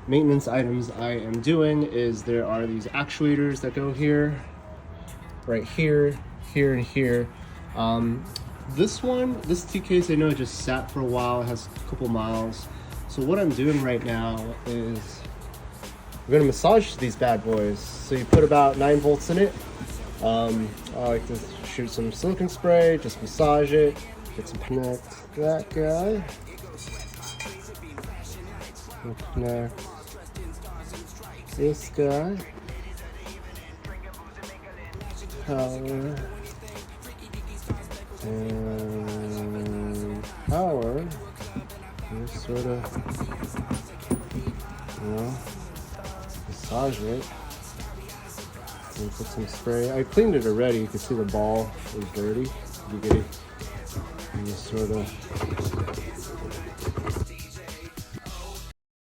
maintenance items I am doing is there are these actuators that go here, right here, here, and here. This T-case I know just sat for a while, it has a couple miles. So what I'm doing right now is I'm gonna massage these bad boys. So you put about 9 volts in it. I like to shoot some silicone spray, just massage it, get some connect that guy. We'll connect this guy. Power. And power. Just sort of, massage it. And put some spray. I cleaned it already. You can see the ball is dirty. You just sort of